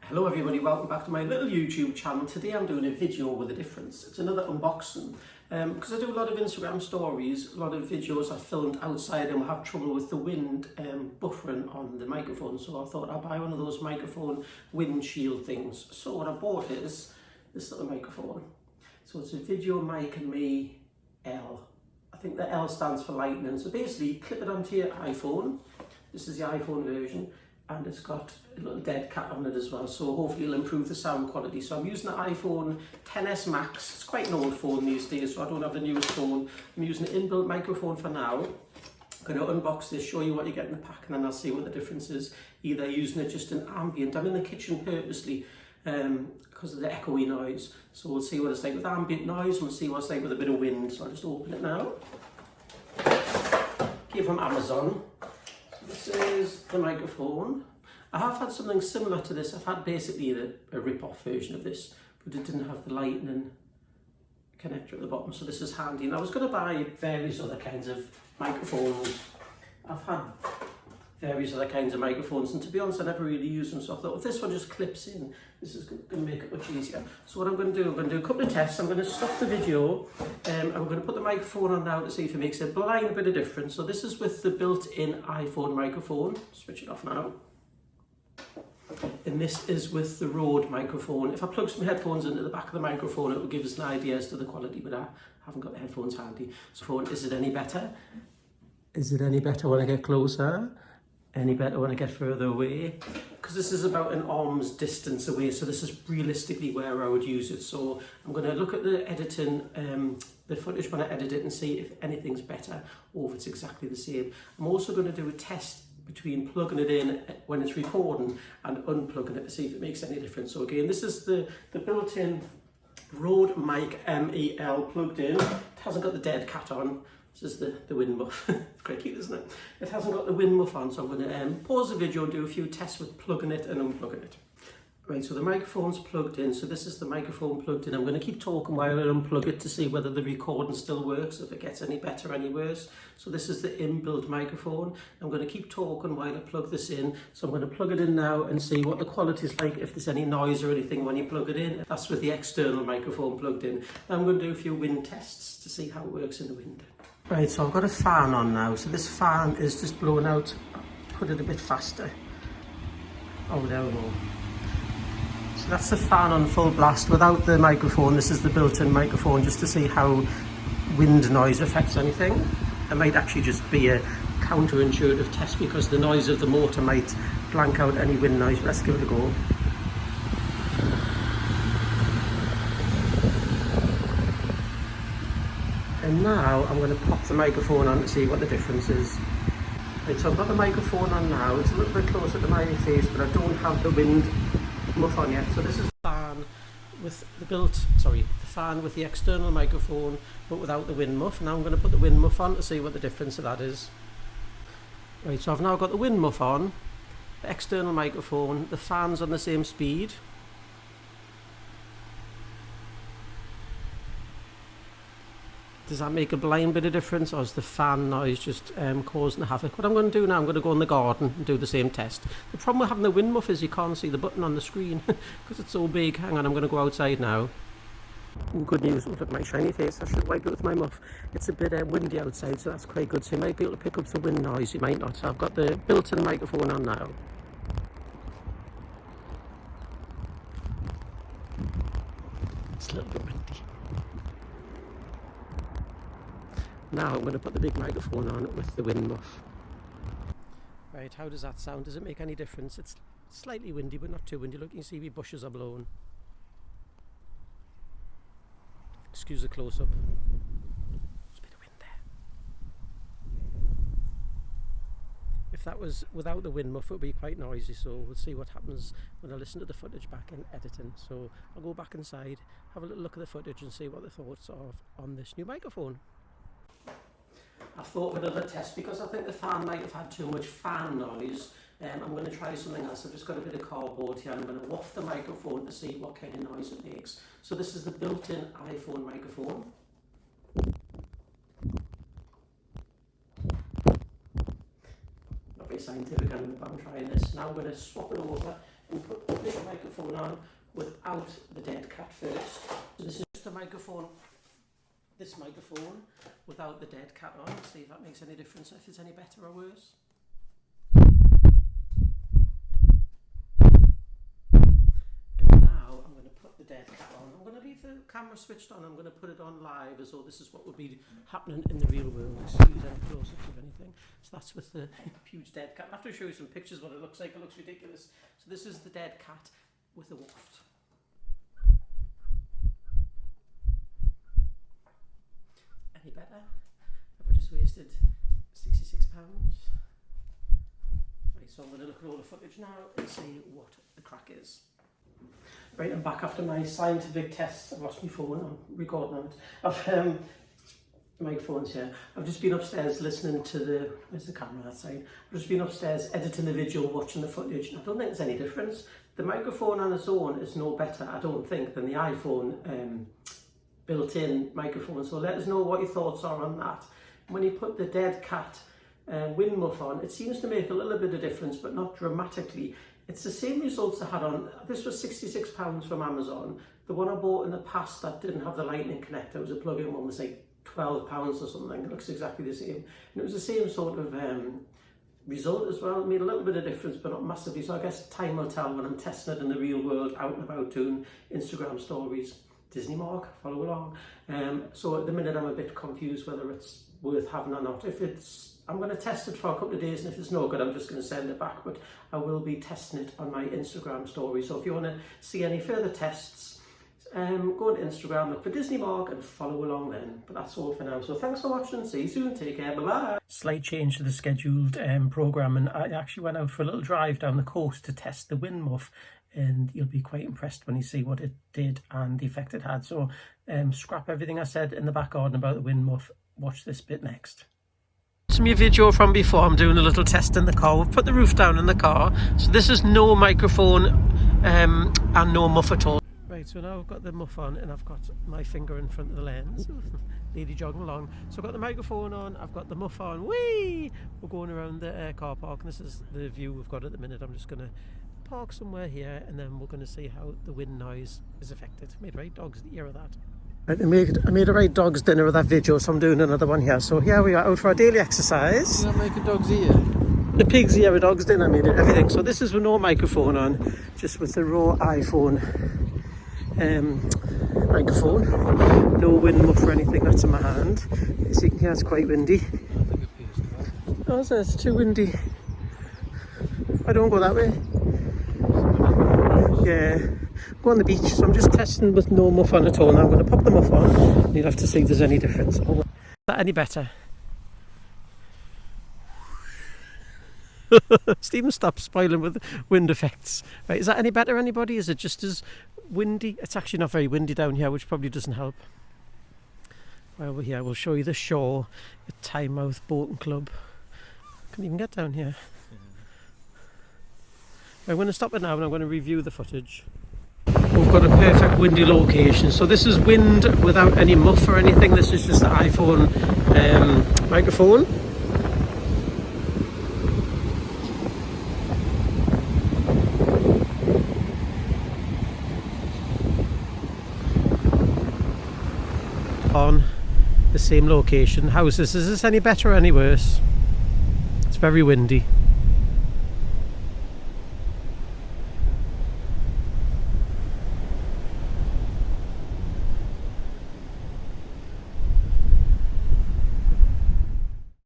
Hello everybody, welcome back to my little YouTube channel. Today I'm doing a video with a difference. It's another unboxing because I do a lot of Instagram stories, a lot of videos I filmed outside and have trouble with the wind buffering on the microphone, so I thought I'd buy one of those microphone windshield things. So what I bought is this little microphone. So it's a VideoMic ME-L. I think the L stands for lightning. So basically you clip it onto your iPhone. This is the iPhone version. And it's got a little dead cat on it as well, so hopefully it'll improve the sound quality. So I'm using the iPhone XS Max. It's quite an old phone these days, so I don't have the newest phone. I'm using an inbuilt microphone for now. I'm going to unbox this, show you what you get in the pack, and then I'll see what the difference is. Either using it just in ambient. I'm in the kitchen purposely because of the echoey noise. So we'll see what it's like with ambient noise, and we'll see what it's like with a bit of wind. So I'll just open it now. Came from Amazon. This is the microphone. I have had something similar to this. I've had basically a rip-off version of this, but it didn't have the lightning connector at the bottom, so this is handy. And I was going to buy various other kinds of microphones. I've had various other kinds of microphones, and to be honest, I never really use them, so I thought if this one just clips in, this is going to make it much easier. So what I'm going to do, I'm going to do a couple of tests. I'm going to stop the video, and I'm going to put the microphone on now to see if it makes a blind bit of difference. So this is with the built-in iPhone microphone. Switch it off now. And this is with the Rode microphone. If I plug some headphones into the back of the microphone, it will give us an idea as to the quality, but I haven't got the headphones handy. So is it any better? Is it any better when I get closer? Any better when I get further away? Because this is about an arm's distance away, so this is realistically where I would use it. So I'm going to look at the editing, the footage when I edit it, and see if anything's better or if it's exactly the same. I'm also going to do a test between plugging it in when it's recording and unplugging it to see if it makes any difference. So again, this is the built-in Rode Mic ME-L plugged in. It hasn't got the dead cat on. This is the wind muff. It's quite cute, isn't it? It hasn't got the wind muff on, so I'm going to pause the video and do a few tests with plugging it and unplugging it. Right, so the microphone's plugged in. So this is the microphone plugged in. I'm going to keep talking while I unplug it to see whether the recording still works, if it gets any better or any worse. So this is the inbuilt microphone. I'm going to keep talking while I plug this in. So I'm going to plug it in now and see what the quality is like, if there's any noise or anything when you plug it in. That's with the external microphone plugged in. I'm going to do a few wind tests to see how it works in the wind. Right, so I've got a fan on now. So this fan is just blowing out. Put it a bit faster. Oh, there we go. So that's the fan on full blast without the microphone. This is the built-in microphone, just to see how wind noise affects anything. It might actually just be a counterintuitive test because the noise of the motor might blank out any wind noise. But let's give it a go. And now I'm going to pop the microphone on to see what the difference is. Right, so I've got the microphone on now. It's a little bit closer to my face, but I don't have the wind muff on yet. So this is the fan with the fan with the external microphone, but without the wind muff. Now I'm going to put the wind muff on to see what the difference of that is. Right, so I've now got the wind muff on, the external microphone, the fan's on the same speed. Does that make a blind bit of difference, or is the fan noise just causing the havoc? What I'm going to do now, I'm going to go in the garden and do the same test. The problem with having the wind muff is you can't see the button on the screen because it's so big. Hang on, I'm going to go outside now. Good news, look at my shiny face. I should wipe it with my muff. It's a bit windy outside, so that's quite good. So you might be able to pick up the wind noise, you might not. So I've got the built-in microphone on now. It's a little bit windy. Now I'm going to put the big microphone on with the wind muff. Right, how does that sound? Does it make any difference? It's slightly windy, but not too windy. Look, you can see the bushes are blown. Excuse the close-up. There's a bit of wind there. If that was without the wind muff, it would be quite noisy, so we'll see what happens when I listen to the footage back in editing. So I'll go back inside, have a little look at the footage and see what the thoughts are on this new microphone. I thought of another test because I think the fan might have had too much fan noise. I'm going to try something else. I've just got a bit of cardboard here. I'm going to waft the microphone to see what kind of noise it makes. So this is the built-in iPhone microphone. Not very scientific, but I'm trying this. Now I'm going to swap it over and put the big microphone microphone on without the dead cat first. So this is just the microphone, this microphone without the dead cat on. See if that makes any difference, if it's any better or worse. And now I'm going to put the dead cat on. I'm going to leave the camera switched on. I'm going to put it on live as though this is what would be happening in the real world. Excuse any close-ups of anything. So that's with the huge dead cat. I'll have to show you some pictures what it looks like. It looks ridiculous. So this is the dead cat with the waft. Any better? Have I just wasted £66? Right, so I'm going to look at all the footage now and see what the crack is. Right, I'm back after my scientific tests. I've lost my phone, I'm recording on it. I've, my phone's here. I've just been upstairs listening to the, where's the camera that side? I've just been upstairs editing the video, watching the footage, and I don't think there's any difference. The microphone on its own is no better, I don't think, than the iPhone built-in microphone. So let us know what your thoughts are on that. When you put the dead cat wind muff on, it seems to make a little bit of difference, but not dramatically. It's the same results I had on, this was £66 from Amazon. The one I bought in the past that didn't have the lightning connector, it was a plug-in one, was like £12 or something. It looks exactly the same. And it was the same sort of result as well. It made a little bit of difference, but not massively. So I guess time will tell when I'm testing it in the real world, out and about doing Instagram stories. Disney Mark, follow along. So at the minute I'm a bit confused whether it's worth having or not. If it's, I'm going to test it for a couple of days, and if it's no good, I'm just going to send it back. But I will be testing it on my Instagram story. So if you want to see any further tests, go on Instagram, look for Disney Mark and follow along then. But that's all for now. So thanks for watching. See you soon. Take care. Bye bye. Slight change to the scheduled programme, and I actually went out for a little drive down the coast to test the wind muff. And you'll be quite impressed when you see what it did and the effect it had. So scrap everything I said in the back garden about the wind muff. Watch this bit next. Some of your video from before. I'm doing a little test in the car. We've put the roof down in the car. So this is no microphone and no muff at all. Right, so now I've got the muff on and I've got my finger in front of the lens. Lady jogging along. So I've got the microphone on, I've got the muff on. Whee! We're going around the car park, and this is the view we've got at the minute. I'm just going to park somewhere here, and then we're going to see how the wind noise is affected. Made right dogs the ear of that. Right, I made a right dog's dinner with that video, so I'm doing another one here. So here we are out for our daily exercise. You're not making dog's ear? The pig's ear, a dog's dinner, I made it, everything. So this is with no microphone on, just with the raw iPhone microphone. No wind muff or anything, that's in my hand. As you can hear, it's quite windy. I think it feels bad. Oh, so it's too windy. I don't go that way. Yeah, go on the beach. So I'm just testing with no muff on at all now. I'm going to pop the muff on and you'll have to see if there's any difference. Is that any better? Stephen, stop spoiling with wind effects. Right, is that any better, anybody? Is it just as windy? It's actually not very windy down here, which probably doesn't help. While we're here, we'll show you the shore at Tynemouth Boating Club. Can't even get down here. I'm going to stop it now and I'm going to review the footage. We've got a perfect windy location. So this is wind without any muff or anything. This is just the iPhone microphone. On the same location. Houses. Is this any better or any worse? It's very windy.